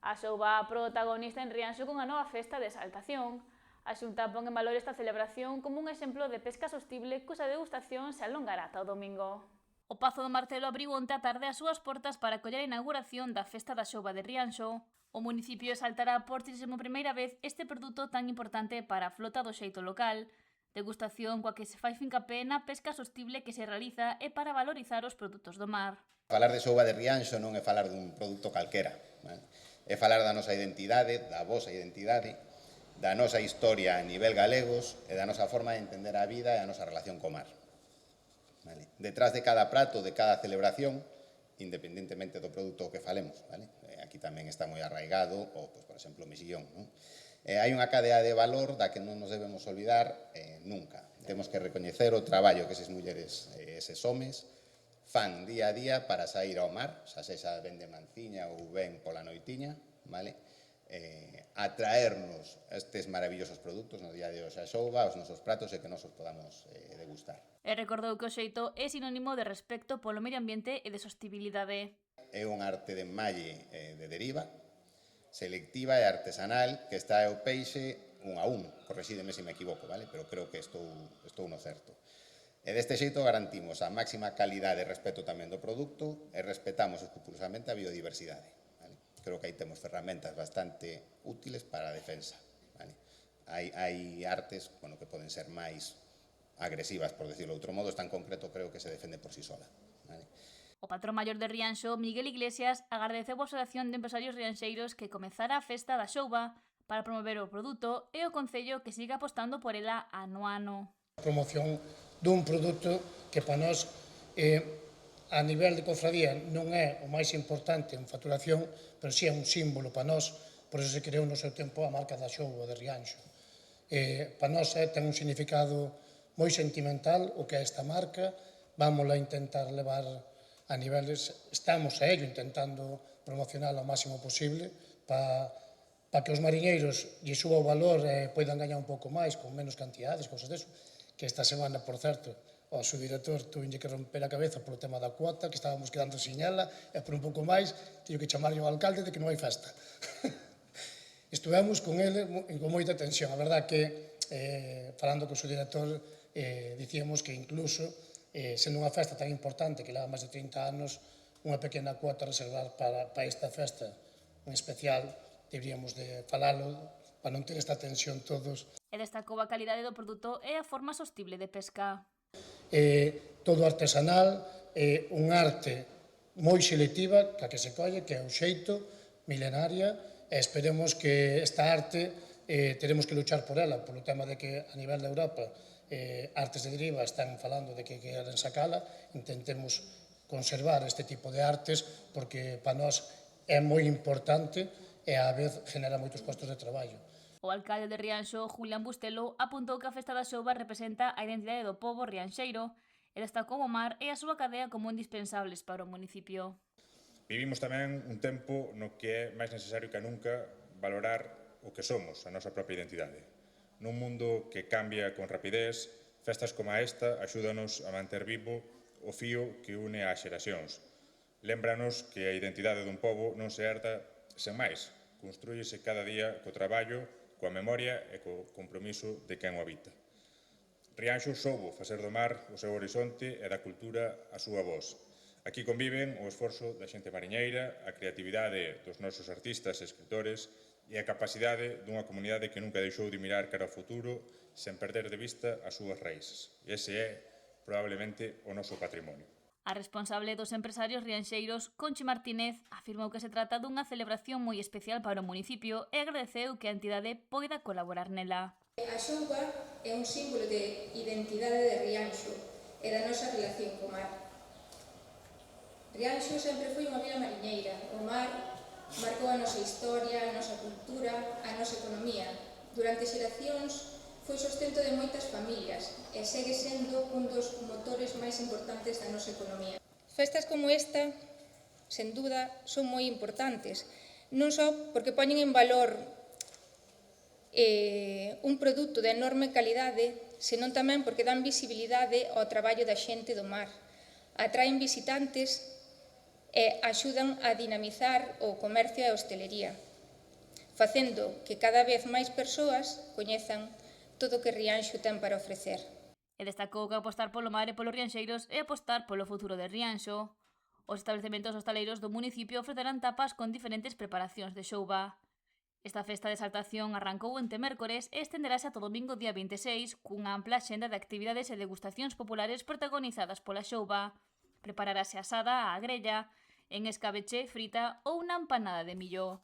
A xouba protagonista en Rianxo cunha nova festa de exaltación. A Xunta pon en valor esta celebración como un exemplo de pesca sostible cuxa degustación se alongará ata o domingo. O Pazo do Martelo abriu onte á tarde as súas portas para acoller a inauguración da Festa da Xouba de Rianxo. O municipio exaltará por 31ª vez este produto tan importante para a flota do xeito local. Degustación coa que se fai fincapé na pesca sostible que se realiza e para valorizar os produtos do mar. Falar de xouba de Rianxo non é falar dun produto calquera, vale? É falar da nosa identidade, da vosa identidade, da nosa historia a nivel galegos e da nosa forma de entender a vida e a nosa relación co mar. Vale? Detrás de cada prato, de cada celebración, independentemente do produto que falemos, vale? Aquí tamén está moi arraigado, o, por exemplo, o mexillón, non? Hai unha cadea de valor da que non nos debemos olvidar nunca. Temos que recoñecer o traballo que esas mulleres e eses homes fan día a día para sair ao mar, xa sexa ben de manciña ou ben pola noitiña, vale? A traernos estes maravillosos produtos no día de hoxe a xouba, os nosos pratos e que nos os podamos degustar. E recordou que o xeito é sinónimo de respecto polo medio ambiente e de sostibilidade. É un arte de enmalle de deriva, selectiva e artesanal que está ao peixe un a un, correxídeme se me equivoco, vale? Pero creo que estou no certo. E deste xeito garantimos a máxima calidade e respeto tamén do produto e respetamos escrupulosamente a biodiversidade. Vale? Creo que aí temos ferramentas bastante útiles para a defensa. Vale? Hai artes que poden ser máis agresivas, por decirlo de outro modo, tan concreto creo que se defende por sí sola. Vale? O patrón maior de Rianxo, Miguel Iglesias, agradeceu a Asociación de Empresarios Rianxeiros que comezara a festa da xouba para promover o produto e o Concello que siga apostando por ela ano a ano. A promoción dun produto que para nós a nivel de cofradía non é o máis importante en facturación, pero si é un símbolo para nós, por eso se creou no seu tempo a marca da xouba de Rianxo. Para nós ten un significado moi sentimental o que é esta marca, vámola intentar levar a niveles, estamos a ello intentando promocionar ao máximo posible para que os mariñeiros lle suba o valor e poidan gañar un pouco máis con menos cantidades, cousas deso. Que esta semana, por certo, o subdirector tuve que romper a cabeza polo tema da cuota, que estábamos quedando sin ela, e por un pouco máis, teño que chamarlle ao alcalde de que non hai festa. Estuvemos con ele con moita tensión. A verdad que, falando co subdirector, dicíamos que incluso, sendo unha festa tan importante que leva máis de 30 anos, unha pequena cuota a reservar para esta festa en especial, deberíamos de falalo para non ter esta tensión todos. E destacou a calidade do produto e a forma sostible de pesca. Todo artesanal, un arte moi selectiva, que se colle, que é o xeito, milenaria, e esperemos que esta arte teremos que luchar por ela, polo tema de que a nivel de Europa artes de deriva están falando de que queren sacala, intentemos conservar este tipo de artes, porque para nós é moi importante e á vez genera moitos postos de traballo. O alcalde de Rianxo, Julián Bustelo, apuntou que a festa da xouba representa a identidade do pobo rianxeiro e destacou o mar e a súa cadea como indispensables para o municipio. Vivimos tamén un tempo no que é máis necesario que nunca valorar o que somos, a nosa propia identidade. Nun mundo que cambia con rapidez, festas como esta axúdanos a manter vivo o fío que une ás xeracións. Lémbranos que a identidade dun pobo non se herda sen máis, construíse cada día co traballo, coa memoria e co compromiso de quen o habita. Rianxo soubo facer do mar o seu horizonte e da cultura a súa voz. Aquí conviven o esforzo da xente mariñeira, a creatividade dos nosos artistas e escritores e a capacidade dunha comunidade que nunca deixou de mirar cara ao futuro sen perder de vista as súas raíces. E ese é, probablemente, o noso patrimonio. A responsable dos empresarios rianxeiros, Conchi Martínez, afirmou que se trata dunha celebración moi especial para o municipio e agradeceu que a entidade poida colaborar nela. A xouba é un símbolo de identidade de Rianxo e da nosa relación co mar. Rianxo sempre foi unha vila mariñeira. O mar marcou a nosa historia, a nosa cultura, a nosa economía. Durante xeracións foi sustento de moitas familias e segue sendo un dos motores máis importantes da nosa economía. Festas como esta, sen duda, son moi importantes, non só porque poñen en valor un produto de enorme calidade, senón tamén porque dan visibilidade ao traballo da xente do mar. Atraen visitantes e axudan a dinamizar o comercio e a hostelería. facendo que cada vez máis persoas coñezan todo o que Rianxo ten para ofrecer. E destacou que apostar polo mar e polos rianxeiros é apostar polo futuro de Rianxo. Os establecementos hostaleiros do municipio ofrecerán tapas con diferentes preparacións de xouba. Esta festa de exaltación arrancou ente mércores e estenderase ata domingo día 26 cunha ampla xenda de actividades e degustacións populares protagonizadas pola xouba. Prepararase asada á grella, en escabeche, frita ou unha empanada de millo.